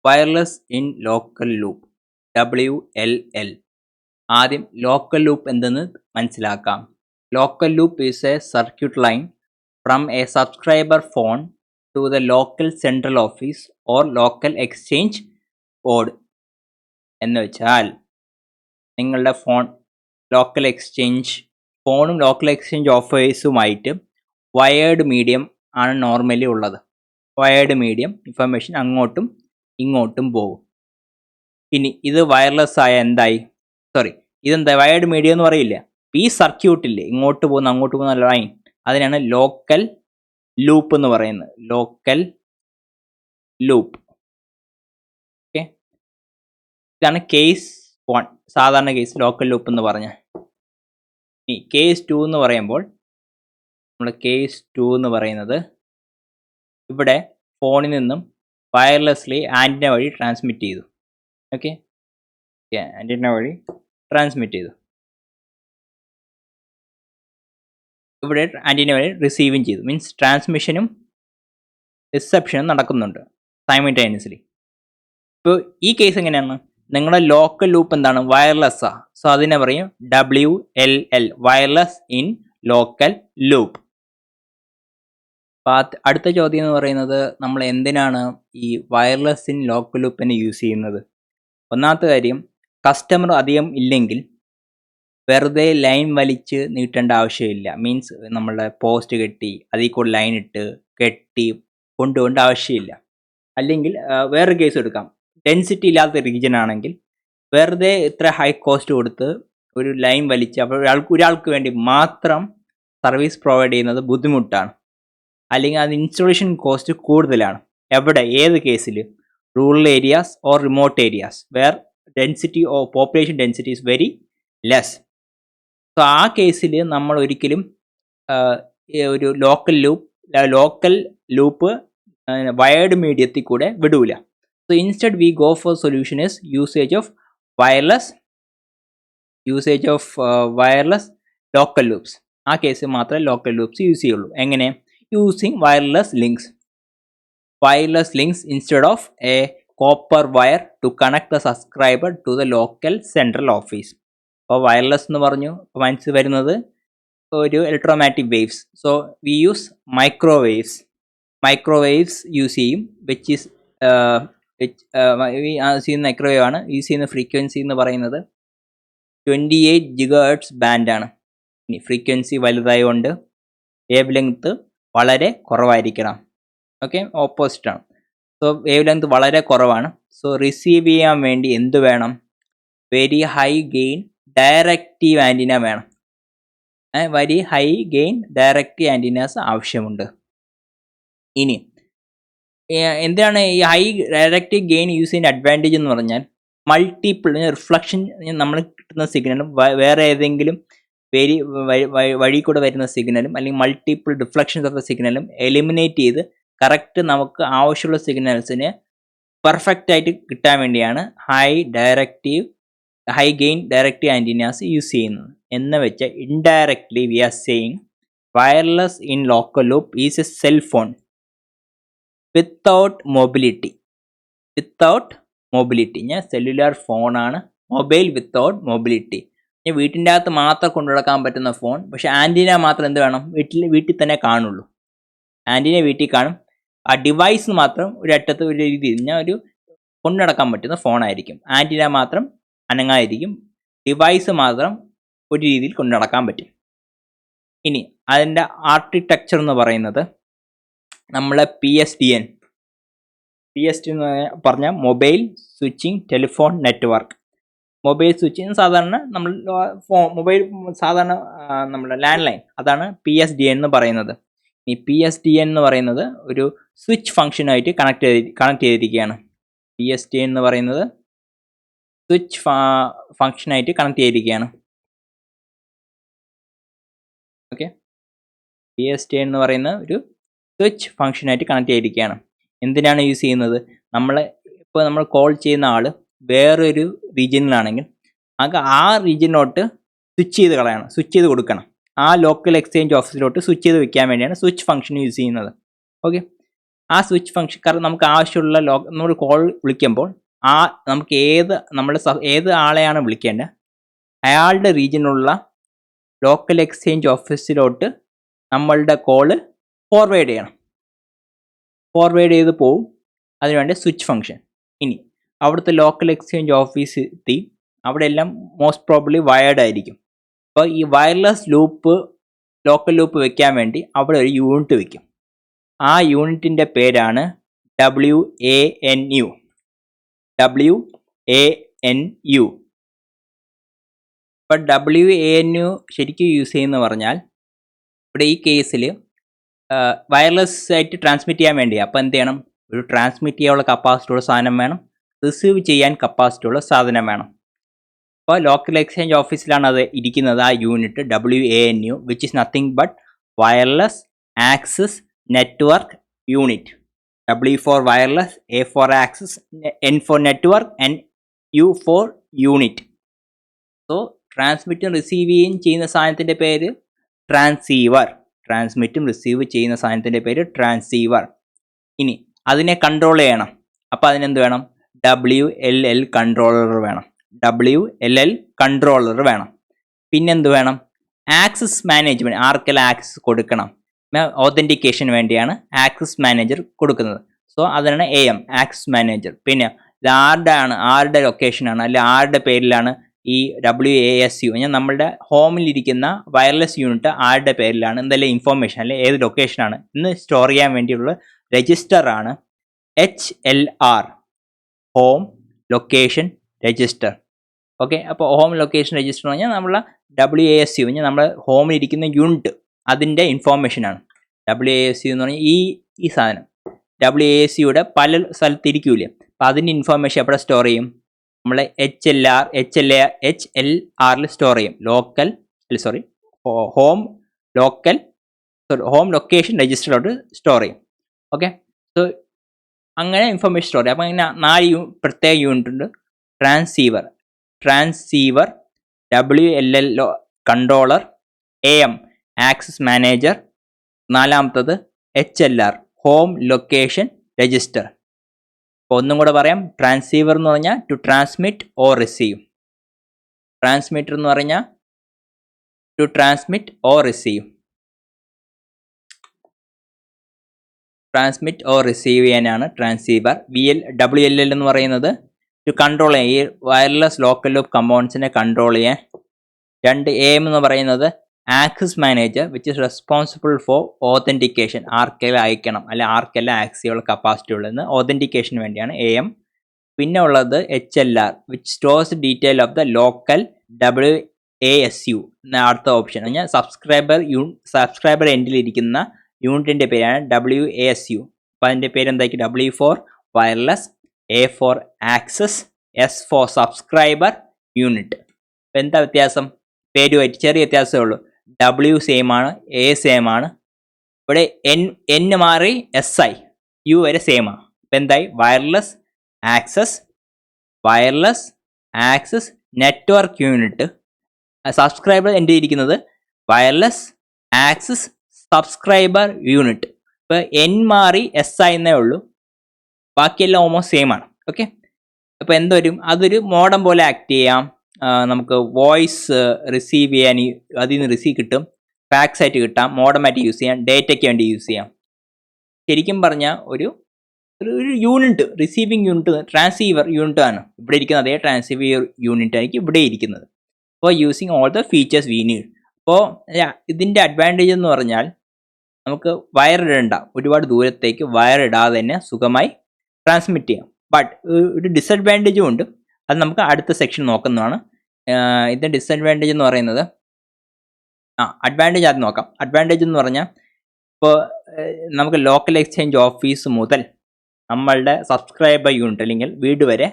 Wireless in local loop WLL. ആദ്യം local loop എന്തെന്ന് മനസ്സിലാക്കാം. Local loop is a circuit line from a subscriber phone to the local central office or local exchange board. എന്ന് വെച്ചാൽ നിങ്ങളുടെ ഫോണും local exchange ഓഫീസുമായിട്ട് wired medium ആണ് normally ഉള്ളത്. വയേർഡ് മീഡിയം ഇൻഫർമേഷൻ അങ്ങോട്ടും ഇങ്ങോട്ടും പോകും. ഇനി ഇത് വയർലെസ് ആയ ഇതെന്താ വയേർഡ് മീഡിയം എന്ന് പറയില്ല. ഈ സർക്യൂട്ടില്ലേ ഇങ്ങോട്ട് പോകുന്ന അങ്ങോട്ട് പോകുന്ന ലൈൻ, അതിനാണ് ലോക്കൽ ലൂപ്പ് എന്ന് പറയുന്നത്. Local loop. ഓക്കെ, ഇതാണ് കേസ് 1, സാധാരണ കേസ് ലോക്കൽ ലൂപ്പ് എന്ന് പറഞ്ഞ. ഇനി കേസ് 2 എന്ന് പറയുമ്പോൾ കേസ് 2 എന്ന് പറയുന്നത് ഇവിടെ ഫോണിൽ നിന്നും വയർലെസ്ലി ആൻറ്റിന വഴി ട്രാൻസ്മിറ്റ് ചെയ്തു. ഓക്കെ, ആൻറ്റിന വഴി ട്രാൻസ്മിറ്റ് ചെയ്തു. ഇവിടെ ആൻറ്റിന വഴി റിസീവും ചെയ്തു. മീൻസ് ട്രാൻസ്മിഷനും റിസപ്ഷനും നടക്കുന്നുണ്ട് സൈമിൾട്ടേനിയസ്ലി. ഇപ്പോൾ ഈ കേസ് എങ്ങനെയാണ്? നിങ്ങളുടെ ലോക്കൽ ലൂപ്പ് എന്താണ്? വയർലെസ്സാ. സോ അതിനെ പറയും WLL, wireless in local loop. അടുത്ത ചോദ്യം എന്ന് പറയുന്നത്, നമ്മൾ എന്തിനാണ് ഈ വയർലെസ് ഇൻ ലോക്കൽ ലൂപ്പിനെ യൂസ് ചെയ്യുന്നത്? ഒന്നാമത്തെ കാര്യം, കസ്റ്റമർ അധികം ഇല്ലെങ്കിൽ വെറുതെ ലൈൻ വലിച്ച് നീട്ടേണ്ട ആവശ്യമില്ല. മീൻസ് നമ്മളുടെ പോസ്റ്റ് കെട്ടി അതിൽ കൂടെ ലൈൻ ഇട്ട് കെട്ടി കൊണ്ടുപോകേണ്ട ആവശ്യമില്ല. അല്ലെങ്കിൽ വേറൊരു കേസ് എടുക്കാം. ഡെൻസിറ്റി ഇല്ലാത്ത റീജിയൻ ആണെങ്കിൽ വെറുതെ ഇത്ര ഹൈ കോസ്റ്റ് കൊടുത്ത് ഒരു ലൈൻ വലിച്ച് അപ്പോൾ ഒരാൾക്ക് വേണ്ടി മാത്രം സർവീസ് പ്രൊവൈഡ് ചെയ്യുന്നത് ബുദ്ധിമുട്ടാണ്. അല്ലെങ്കിൽ അത് ഇൻസ്റ്റലേഷൻ കോസ്റ്റ് കൂടുതലാണ്. എവിടെ? ഏത് കേസിൽ? Rural areas or remote areas where density or population density is very less. So ആ കേസിൽ നമ്മൾ ഒരിക്കലും ഒരു ലോക്കൽ ലൂപ്പ് വയേർഡ് മീഡിയത്തിൽ കൂടെ വിടൂല. So instead we go for solution is usage of wireless local loops. ആ കേസിൽ മാത്രമേ ലോക്കൽ ലൂപ്സ് യൂസ് ചെയ്യുള്ളൂ. എങ്ങനെ? Using wireless links instead of a copper wire to connect the subscriber to the local central office. അപ്പോൾ wireless എന്ന് പറഞ്ഞു മനസ്സിൽ വരുന്നത് ഒരു electromagnetic waves. So we use microwaves use ചെയ്യും. മൈക്രോവേവ് ആണ് യൂസ് ചെയ്യുന്ന. ഫ്രീക്വൻസി എന്ന് പറയുന്നത് 28 GHz ബാൻഡാണ്. ഇനി ഫ്രീക്വൻസി വലുതായതുകൊണ്ട് വേവ് ലെങ്ത് വളരെ കുറവായിരിക്കണം. ഓക്കെ, ഓപ്പോസിറ്റ് ആണ്. സോ വേവ് ലെങ്ത് വളരെ കുറവാണ്. സോ റിസീവ് ചെയ്യാൻ വേണ്ടി എന്ത് വേണം? Very high gain directive antenna വേണം. Very high gain directive antennas ആവശ്യമുണ്ട്. ഇനി എന്താണ് ഈ ഹൈ ഡയറക്റ്റീവ് ഗെയിൻ യൂസ് ചെയ്യുന്ന അഡ്വാൻറ്റേജ് എന്ന് പറഞ്ഞാൽ, മൾട്ടിപ്പിൾ റിഫ്ലക്ഷൻ നമ്മൾ കിട്ടുന്ന സിഗ്നലും വേറെ ഏതെങ്കിലും വഴി കൂടെ വരുന്ന സിഗ്നലും അല്ലെങ്കിൽ മൾട്ടിപ്പിൾ റിഫ്ലക്ഷൻസ് ഓഫ് സിഗ്നലും എലിമിനേറ്റ് ചെയ്ത് കറക്റ്റ് നമുക്ക് ആവശ്യമുള്ള സിഗ്നൽസിന് പെർഫെക്റ്റ് ആയിട്ട് കിട്ടാൻ വേണ്ടിയാണ് high gain directive antennas use ചെയ്യുന്നത്. എന്ന് വെച്ചാൽ indirectly we are saying wireless in local loop is a cell phone without mobility. ഞാൻ സെല്ലുലാർ ഫോണാണ്, മൊബൈൽ വിത്തൗട്ട് മൊബിലിറ്റി. വീട്ടിൻ്റെ അകത്ത് മാത്രം കൊണ്ടു നടക്കാൻ പറ്റുന്ന ഫോൺ. പക്ഷെ ആൻറ്റിന മാത്രം എന്ത് വേണം? വീട്ടിൽ തന്നെ കാണുള്ളൂ. ആൻറ്റിന വീട്ടിൽ കാണും. ആ ഡിവൈസ് മാത്രം ഒരു അറ്റത്ത് ഒരു രീതിയിൽ ഒരു കൊണ്ടു നടക്കാൻ പറ്റുന്ന ഫോണായിരിക്കും. ആൻറ്റിന മാത്രം അനങ്ങാതിരിക്കും. ഡിവൈസ് മാത്രം ഒരു രീതിയിൽ കൊണ്ടു നടക്കാൻ പറ്റും. ഇനി അതിൻ്റെ ആർക്കിടെക്ചർ എന്ന് പറയുന്നത് നമ്മളെ PSTN എന്ന് പറഞ്ഞാൽ mobile switching telephone network. Mobile switching സാധാരണ നമ്മൾ നമ്മുടെ ലാൻഡ് ലൈൻ, അതാണ് PSTN എന്ന് പറയുന്നത്. ഈ PSTN എന്ന് പറയുന്നത് ഒരു സ്വിച്ച് ഫംഗ്ഷനായിട്ട് കണക്ട് ചെയ്തിരിക്കുകയാണ്. PSTN എന്ന് പറയുന്നത് സ്വിച്ച് ഫംഗ്ഷനായിട്ട് കണക്ട് ചെയ്തിരിക്കുകയാണ്. ഓക്കെ, PSTN എന്ന് പറയുന്ന ഒരു സ്വിച്ച് ഫംഗ്ഷനായിട്ട് കണക്ട് ചെയ്തിരിക്കുകയാണ്. എന്തിനാണ് യൂസ് ചെയ്യുന്നത്? നമ്മൾ കോൾ ചെയ്യുന്ന ആൾ വേറൊരു റീജിയനിലാണെങ്കിൽ ആ റീജിയനിലോട്ട് സ്വിച്ച് ചെയ്ത് കൊടുക്കണം. ആ ലോക്കൽ എക്സ്ചേഞ്ച് ഓഫീസിലോട്ട് സ്വിച്ച് ചെയ്ത് വെക്കാൻ വേണ്ടിയാണ് സ്വിച്ച് ഫംഗ്ഷൻ യൂസ് ചെയ്യുന്നത്. ഓക്കെ, ആ സ്വിച്ച് ഫംഗ്ഷൻ കാരണം നമുക്ക് ആവശ്യമുള്ള നമ്മൾ കോൾ വിളിക്കുമ്പോൾ നമുക്ക് ഏത് ആളെയാണ് വിളിക്കേണ്ടത് അയാളുടെ റീജിയനിലുള്ള ലോക്കൽ എക്സ്ചേഞ്ച് ഓഫീസിലോട്ട് നമ്മളുടെ കോള് ഫോർവേഡ് ചെയ്യണം. ഫോർവേഡ് ചെയ്ത് പോവും. അതിനുവേണ്ടി സ്വിച്ച് ഫംഗ്ഷൻ. ഇനി അവിടുത്തെ ലോക്കൽ എക്സ്ചേഞ്ച് ഓഫീസ് എത്തി. അവിടെ എല്ലാം മോസ്റ്റ് പ്രോബബ്ലി വയർഡ് ആയിരിക്കും. അപ്പോൾ ഈ വയർലെസ് ലോക്കൽ ലൂപ്പ് വെക്കാൻ വേണ്ടി അവിടെ ഒരു യൂണിറ്റ് വെക്കും. ആ യൂണിറ്റിൻ്റെ പേരാണ് WANU. ഇപ്പോൾ WANU ശരിക്കും യൂസ് ചെയ്യുന്ന പറഞ്ഞാൽ ഇവിടെ ഈ കേസിൽ വയർലെസ് ആയിട്ട് ട്രാൻസ്മിറ്റ് ചെയ്യാൻ വേണ്ടിയാണ്. അപ്പോൾ എന്ത് ചെയ്യണം? ഒരു ട്രാൻസ്മിറ്റ് ചെയ്യാനുള്ള കപ്പാസിറ്റി ഉള്ള സാധനം വേണം, റിസീവ് ചെയ്യാൻ കപ്പാസിറ്റി ഉള്ള സാധനം വേണം. അപ്പോൾ ലോക്കൽ എക്സ്ചേഞ്ച് ഓഫീസിലാണ് അത് ഇരിക്കുന്നത്. ആ unit WANU which is nothing but wireless access network unit. W for wireless, A for access, N for network and U for unit. So ട്രാൻസ്മിറ്റും റിസീവ് ചെയ്യുന്ന സാധനത്തിൻ്റെ പേര് ട്രാൻസീവർ. ട്രാൻസ്മിറ്റും റിസീവ് ചെയ്യുന്ന സാധനത്തിൻ്റെ പേര് ട്രാൻസീവർ. ഇനി അതിനെ കൺട്രോൾ ചെയ്യണം. അപ്പോൾ അതിനെന്ത് വേണം? WLL കൺട്രോളർ വേണം. WLL കൺട്രോളർ വേണം. പിന്നെന്ത് വേണം? Access management. ആർക്കെല്ലാം ആക്സസ് കൊടുക്കണം? ഓതൻറ്റിക്കേഷൻ വേണ്ടിയാണ് ആക്സസ് മാനേജർ കൊടുക്കുന്നത്. സോ അതിനാണ് AM ആക്സസ് മാനേജർ. പിന്നെ ഇത് ആരുടെ ലൊക്കേഷനാണ് അല്ലെ ആരുടെ പേരിലാണ് ഈ WASU നമ്മളുടെ ഹോമിലിരിക്കുന്ന വയർലെസ് യൂണിറ്റ് ആരുടെ പേരിലാണ്, എന്തെല്ലാം ഇൻഫോർമേഷൻ അല്ലെ ഏത് ലൊക്കേഷനാണ് എന്ന് സ്റ്റോർ ചെയ്യാൻ വേണ്ടിയുള്ള രജിസ്റ്ററാണ് HLR, home location register. Okay, അപ്പോൾ ഹോം ലൊക്കേഷൻ രജിസ്റ്റർ എന്ന് പറഞ്ഞാൽ നമ്മളെ WASU നമ്മുടെ ഹോമിലിരിക്കുന്ന യൂണിറ്റ് അതിൻ്റെ ഇൻഫോർമേഷനാണ്. WASU എന്ന് പറഞ്ഞാൽ ഈ സാധനം WASUയുടെ പല സ്ഥലത്തിരിക്കൂലേ, അപ്പോൾ അതിൻ്റെ ഇൻഫോർമേഷൻ എവിടെ സ്റ്റോർ ചെയ്യും? നമ്മൾ HLRൽ സ്റ്റോർ ചെയ്യും. ഹോം ലൊക്കേഷൻ രജിസ്റ്ററിലോട്ട് സ്റ്റോർ ചെയ്യും. ഓക്കെ, സോ അങ്ങനെ ഇൻഫർമേഷൻ സ്റ്റോർ ചെയ്യും. അപ്പോൾ ഇങ്ങനെ 4 പ്രത്യേക യൂണിറ്റ് ഉണ്ട്. Transceiver, WLL controller, AM access manager, 4ാമത്തത് HLR ഹോം ലൊക്കേഷൻ രജിസ്റ്റർ. അപ്പോൾ ഒന്നും കൂടെ പറയാം. ട്രാൻസീവർ എന്ന് പറഞ്ഞാൽ to transmit or receive. Transmitter എന്ന് പറഞ്ഞാൽ to transmit or receive. Transmit or receive ചെയ്യാനാണ് ട്രാൻസീവർ. WLL എന്ന് പറയുന്നത് ടു കൺട്രോൾ ചെയ്യാൻ, ഈ വയർലെസ് ലോക്കൽ ലൂപ്പ് കമ്പോണൻസിനെ കൺട്രോൾ ചെയ്യാൻ. 2 AM എന്ന് പറയുന്നത് access manager which is responsible for authentication. ആർക്കെല്ലാം അയക്കണം അല്ലെ ആർക്കെല്ലാം ആക്സസ് ചെയ്യാനുള്ള കപ്പാസിറ്റി ഉള്ളതെന്ന് ഓതൻറ്റിക്കേഷന് വേണ്ടിയാണ് AM. പിന്നെ ഉള്ളത് HLR which stores detail of the local WASU എന്ന അടുത്ത ഓപ്ഷൻ. പറഞ്ഞാൽ സബ്സ്ക്രൈബർ എൻഡിലിരിക്കുന്ന യൂണിറ്റിൻ്റെ പേരാണ് WASU. അപ്പോൾ അതിൻ്റെ പേര് എന്തായിരിക്കും? W for wireless, A for access, S for subscriber unit. അപ്പോൾ എന്താ വ്യത്യാസം? പേരുമായിട്ട് ചെറിയ വ്യത്യാസമേ ഉള്ളൂ. W സെയിം ആണ്, A സെയിം ആണ്. ഇവിടെ N മാറി SI, U വരെ സെയിം ആണ്. ഇപ്പം എന്തായി? Wireless access network unit. Subscriber എൻ്റെ ഇരിക്കുന്നത് വയർലെസ് ആക്സസ് സബ്സ്ക്രൈബർ യൂണിറ്റ്. ഇപ്പോൾ N മാറി SI എന്നേ ഉള്ളൂ, ബാക്കിയെല്ലാം ഓൾമോസ്റ്റ് സെയിം ആണ്. ഓക്കെ, അപ്പോൾ എന്തോരും അതൊരു മോഡം പോലെ ആക്ട് ചെയ്യാം. നമുക്ക് വോയിസ് റിസീവ് ചെയ്യാൻ അതിൽ നിന്ന് റിസീവ് കിട്ടും, ഫാക്സ് ആയിട്ട് കിട്ടാം, മോഡമായിട്ട് യൂസ് ചെയ്യാം, ഡേറ്റയ്ക്ക് വേണ്ടി യൂസ് ചെയ്യാം. ശരിക്കും പറഞ്ഞാൽ ഒരു unit, receiving unit transceiver unit ആണ് ഇവിടെ ഇരിക്കുന്നത്. അതേ ട്രാൻസീവർ യൂണിറ്റ് ആയിരിക്കും ഇവിടെ ഇരിക്കുന്നത്. അപ്പോൾ using all the features we need. അപ്പോൾ ഇതിൻ്റെ അഡ്വാൻറ്റേജ് എന്ന് പറഞ്ഞാൽ നമുക്ക് വയർ ഇടണ്ട, ഒരുപാട് ദൂരത്തേക്ക് വയർ ഇടാതെ തന്നെ സുഖമായി ട്രാൻസ്മിറ്റ് ചെയ്യാം. ബട്ട് ഒരു ഡിസഡ്വാൻറ്റേജും ഉണ്ട്, അത് നമുക്ക് അടുത്ത സെക്ഷൻ നോക്കുന്നതാണ്. ഇതിൻ്റെ ഡിസഡ്വാൻറ്റേജ് എന്ന് പറയുന്നത് അഡ്വാൻറ്റേജ് ആദ്യം നോക്കാം. അഡ്വാൻറ്റേജ് എന്ന് പറഞ്ഞാൽ ഇപ്പോൾ നമുക്ക് ലോക്കൽ എക്സ്ചേഞ്ച് ഓഫീസ് മുതൽ നമ്മളുടെ സബ്സ്ക്രൈബർ യൂണിറ്റ് അല്ലെങ്കിൽ വീട് വരെ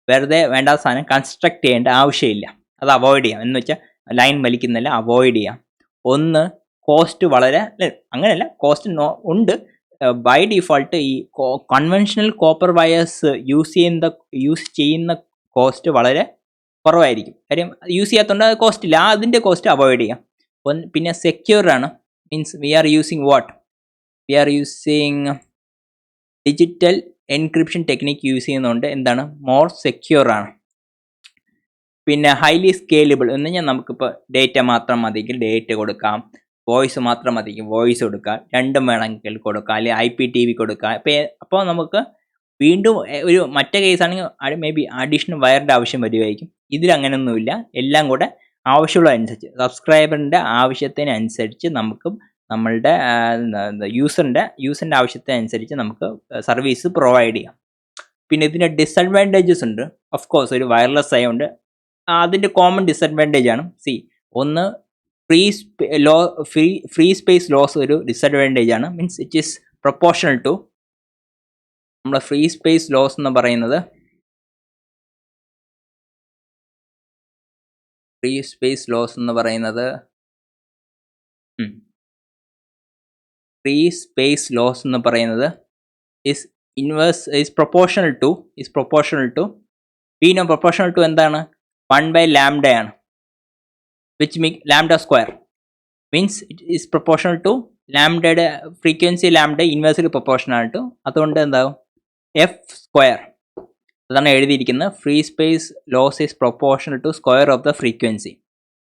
വെറുതെ വേണ്ടാത്ത സാധനം കൺസ്ട്രക്ട് ചെയ്യേണ്ട ആവശ്യമില്ല. അത് അവോയ്ഡ് ചെയ്യാം. എന്ന് വെച്ചാൽ ലൈൻ വലിക്കുന്നില്ല, അവോയ്ഡ് ചെയ്യാം. ഒന്ന്, കോസ്റ്റ് വളരെ അങ്ങനെയല്ല, കോസ്റ്റ് ഉണ്ട്. ബൈ ഡിഫോൾട്ട് ഈ കൺവെൻഷണൽ കോപ്പർ വയേഴ്സ് യൂസ് ചെയ്യുന്ന കോസ്റ്റ് വളരെ കുറവായിരിക്കും. കാര്യം യൂസ് ചെയ്യാത്തതുകൊണ്ട് അത് കോസ്റ്റ് ഇല്ല, അതിൻ്റെ കോസ്റ്റ് അവോയ്ഡ് ചെയ്യാം. പിന്നെ സെക്യൂർ ആണ്. Means we are using digital encryption technique use ചെയ്യുന്നതുകൊണ്ട് എന്താണ് മോർ സെക്യൂർ ആണ്. പിന്നെ ഹൈലി സ്കേലബിൾ എന്ന് പറഞ്ഞാൽ നമുക്കിപ്പോൾ ഡേറ്റ മാത്രം മതിയെങ്കിൽ ഡേറ്റ കൊടുക്കാം, വോയിസ് മാത്രം മതിയെങ്കിൽ വോയിസ് കൊടുക്കാം, രണ്ടും വേണമെങ്കിൽ കൊടുക്കാം, അല്ലെങ്കിൽ IPTV കൊടുക്കാം. അപ്പോൾ നമുക്ക് വീണ്ടും ഒരു മറ്റേ കേസാണെങ്കിൽ മേ ബി അഡീഷണൽ വയറിൻ്റെ ആവശ്യം വരുമായിരിക്കും. ഇതിലങ്ങനെയൊന്നുമില്ല. എല്ലാം കൂടെ ആവശ്യമുള്ള അനുസരിച്ച് സബ്സ്ക്രൈബറിൻ്റെ ആവശ്യത്തിനനുസരിച്ച് നമുക്ക് നമ്മളുടെ യൂസറിൻ്റെ ആവശ്യത്തിനനുസരിച്ച് നമുക്ക് സർവീസ് പ്രൊവൈഡ് ചെയ്യാം. പിന്നെ ഇതിൻ്റെ ഡിസഡ്വാൻറ്റേജസ് ഉണ്ട്. ഓഫ് കോഴ്സ് ഒരു വയർലെസ് ആയതുകൊണ്ട് അതിൻ്റെ കോമൺ ഡിസഡ്വാൻറ്റേജ് ആണ്. ഒന്ന് ഫ്രീ സ്പേസ് ലോസ് ഒരു ഡിസഡ്വാൻറ്റേജ് ആണ്. Means it is proportional to നമ്മുടെ ഫ്രീ സ്പേസ് ലോസ് എന്ന് പറയുന്നത് is proportional to we know proportional to എന്താണ് 1/λ ആണ്, which means lambda square means it is proportional to ലാംഡയുടെ frequency lambda inversely proportional to, അതുകൊണ്ട് എന്താകും F സ്ക്വയർ. അതാണ് എഴുതിയിരിക്കുന്നത്. Free space loss is proportional to square of the frequency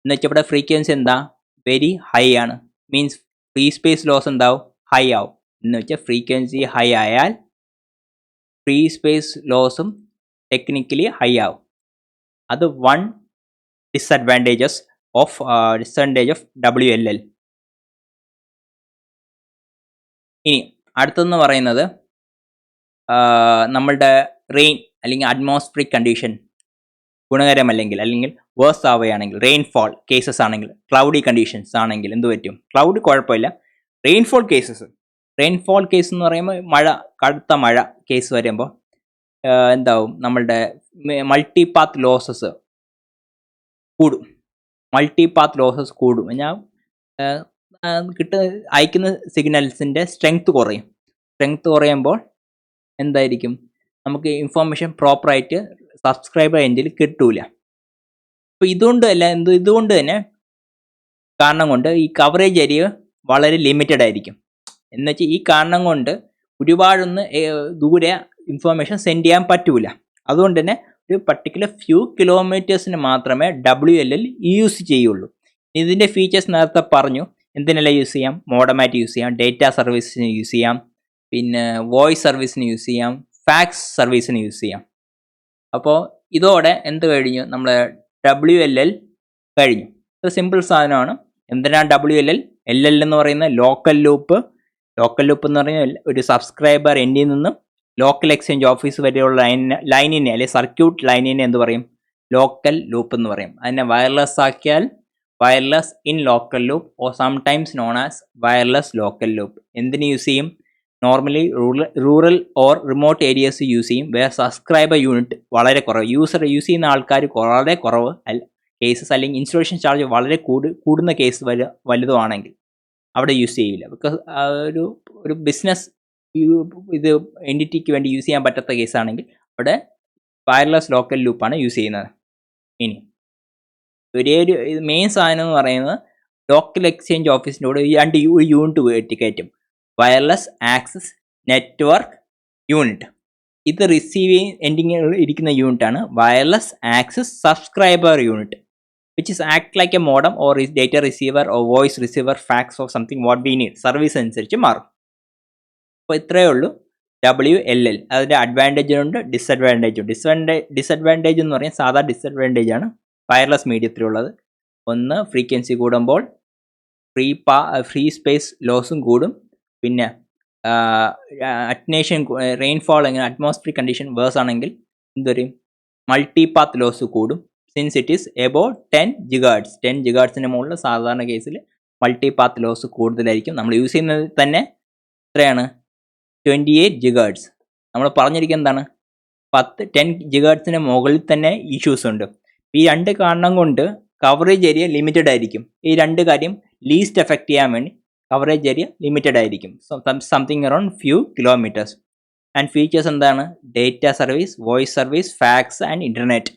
എന്ന് വെച്ചാൽ ഇവിടെ ഫ്രീക്വൻസി എന്താ വെരി ഹൈ ആണ്. മീൻസ് ഫ്രീ സ്പേസ് ലോസ് എന്താവും ഹൈ ആവും. എന്ന് വെച്ചാൽ ഫ്രീക്വൻസി ഹൈ ആയാൽ ഫ്രീ സ്പേസ് ലോസും ടെക്നിക്കലി ഹൈ ആവും. അത് വൺ ഡിസഡ്വാൻറ്റേജ് ഓഫ് WLL. ഇനി അടുത്തെന്ന് പറയുന്നത് നമ്മളുടെ റെയിൻ അല്ലെങ്കിൽ അറ്റ്മോസ്ഫിയറിക് കണ്ടീഷൻ ഗുണകരമല്ലെങ്കിൽ വേഴ്സ് ആവുകയാണെങ്കിൽ, റെയിൻഫോൾ കേസസ് ആണെങ്കിൽ, ക്ലൗഡി കണ്ടീഷൻസ് ആണെങ്കിൽ എന്ത് പറ്റും? ക്ലൗഡ് കുഴപ്പമില്ല. റെയിൻഫോൾ കേസ് എന്ന് പറയുമ്പോൾ കടുത്ത മഴ കേസ് വരുമ്പോൾ എന്താവും? നമ്മളുടെ മൾട്ടിപാത്ത് ലോസസ് കൂടും. ഞാൻ അയക്കുന്ന സിഗ്നൽസിൻ്റെ സ്ട്രെങ്ത് കുറയുമ്പോൾ എന്തായിരിക്കും? നമുക്ക് ഇൻഫോർമേഷൻ പ്രോപ്പറായിട്ട് സബ്സ്ക്രൈബർ എൻഡിൽ കിട്ടൂല. അപ്പോൾ ഇതുകൊണ്ട് തന്നെ കാരണം കൊണ്ട് ഈ കവറേജ് ഏരിയ വളരെ ലിമിറ്റഡ് ആയിരിക്കും. എന്നുവെച്ചാൽ ഈ കാരണം കൊണ്ട് ഒരുപാടൊന്ന് ദൂരെ ഇൻഫോർമേഷൻ സെൻഡ് ചെയ്യാൻ പറ്റൂല. അതുകൊണ്ട് തന്നെ ഒരു പർട്ടിക്കുലർ ഫ്യൂ കിലോമീറ്റേഴ്സിന് മാത്രമേ WLL യൂസ് ചെയ്യുള്ളൂ. ഇതിൻ്റെ ഫീച്ചേഴ്സ് നേരത്തെ പറഞ്ഞു. എന്തിനെല്ലാം യൂസ് ചെയ്യാം? മോഡമായിട്ട് യൂസ് ചെയ്യാം, ഡേറ്റ സർവീസിന് യൂസ് ചെയ്യാം, പിന്നെ വോയിസ് സർവീസിന് യൂസ് ചെയ്യാം, ഫാക്സ് സർവീസിന് യൂസ് ചെയ്യാം. അപ്പോൾ ഇതോടെ എന്ത് കഴിഞ്ഞു? നമ്മളെ WLL കഴിഞ്ഞു. ഇത് സിമ്പിൾ സാധനമാണ്. എന്തിനാണ് WLL? LL എന്ന് പറയുന്ന ലോക്കൽ ലൂപ്പ് എന്ന് പറഞ്ഞാൽ ഒരു സബ്സ്ക്രൈബർ എൻഡിൽ നിന്നും ലോക്കൽ എക്സ്ചേഞ്ച് ഓഫീസ് വരെയുള്ള ലൈനിനെ അല്ലെങ്കിൽ സർക്യൂട്ട് ലൈനിനെ എന്ത് പറയും? ലോക്കൽ ലൂപ്പ് എന്ന് പറയും. അതിനെ വയർലെസ് ആക്കിയാൽ wireless in local loop or sometimes known as wireless local loop. എന്തിന് യൂസ് ചെയ്യും? Normally rural or remote areas use ചെയ്യും. വേറെ സബ്സ്ക്രൈബർ യൂണിറ്റ് വളരെ കുറവ്, യൂസ് ചെയ്യുന്ന ആൾക്കാർ വളരെ കുറവ് കേസസ്, അല്ലെങ്കിൽ ഇൻസ്റ്റലേഷൻ ചാർജ് വളരെ കൂടുന്ന കേസ് വലുതുമാണെങ്കിൽ അവിടെ യൂസ് ചെയ്യില്ല. ബിക്കോസ് ഒരു ബിസിനസ് ഇത് എൻറ്റിറ്റിക്ക് വേണ്ടി യൂസ് ചെയ്യാൻ പറ്റാത്ത കേസാണെങ്കിൽ അവിടെ വയർലെസ് ലോക്കൽ ലൂപ്പാണ് യൂസ് ചെയ്യുന്നത്. ഇനി ഒരു മെയിൻ സാധനം എന്ന് പറയുന്നത് ലോക്കൽ എക്സ്ചേഞ്ച് ഓഫീസിൻ്റെ കൂടെ രണ്ട് യൂണിറ്റ് കയറ്റും. Wireless access network unit. ഇത് റിസീവിങ് എൻഡിങ്ങിൽ ഇരിക്കുന്ന യൂണിറ്റാണ് wireless access subscriber unit, which is act like a modem or is data receiver or voice receiver, fax or something what we need. Service അനുസരിച്ച് മാറും. അപ്പോൾ ഇത്രയേ ഉള്ളൂ WLL. അതിൻ്റെ അഡ്വാൻറ്റേജ് ഉണ്ട്, ഡിസഡ്വാൻറ്റേജ് ഉണ്ട്. ഡിസഡ്വാൻറ്റേജ് എന്ന് പറയുന്നത് സാധാ ഡിസഡ്വാൻറ്റേജ് ആണ് വയർലെസ് മീഡിയത്തിലുള്ളത്. ഒന്ന്, ഫ്രീക്വൻസി കൂടുമ്പോൾ ഫ്രീ സ്പേസ് ലോസും കൂടും. പിന്നെ റെയിൻഫോൾ എങ്ങനെ അറ്റ്മോസ്ഫിയറിക് കണ്ടീഷൻ വേഴ്സ് ആണെങ്കിൽ എന്തൊരു മൾട്ടിപാത്ത് ലോസ് കൂടും. Since it is above 10 GHz മുകളിൽ സാധാരണ കേസിൽ മൾട്ടിപാത്ത് ലോസ് കൂടുതലായിരിക്കും. നമ്മൾ യൂസ് ചെയ്യുന്നത് തന്നെ എത്രയാണ്? 28 GHz. നമ്മൾ പറഞ്ഞിരിക്കുന്നത് എന്താണ്? 10 GHz മുകളിൽ തന്നെ ഇഷ്യൂസ് ഉണ്ട്. ഈ രണ്ട് കാരണം കൊണ്ട് കവറേജ് ഏരിയ ലിമിറ്റഡ് ആയിരിക്കും. ഈ രണ്ട് കാര്യം ലീസ്റ്റ് എഫക്റ്റ് ചെയ്യാൻ വേണ്ടി കവറേജ് ഏരിയ ലിമിറ്റഡ് ആയിരിക്കും. Something around few kilometres. And features എന്താണ്? Data service, voice service, fax and internet.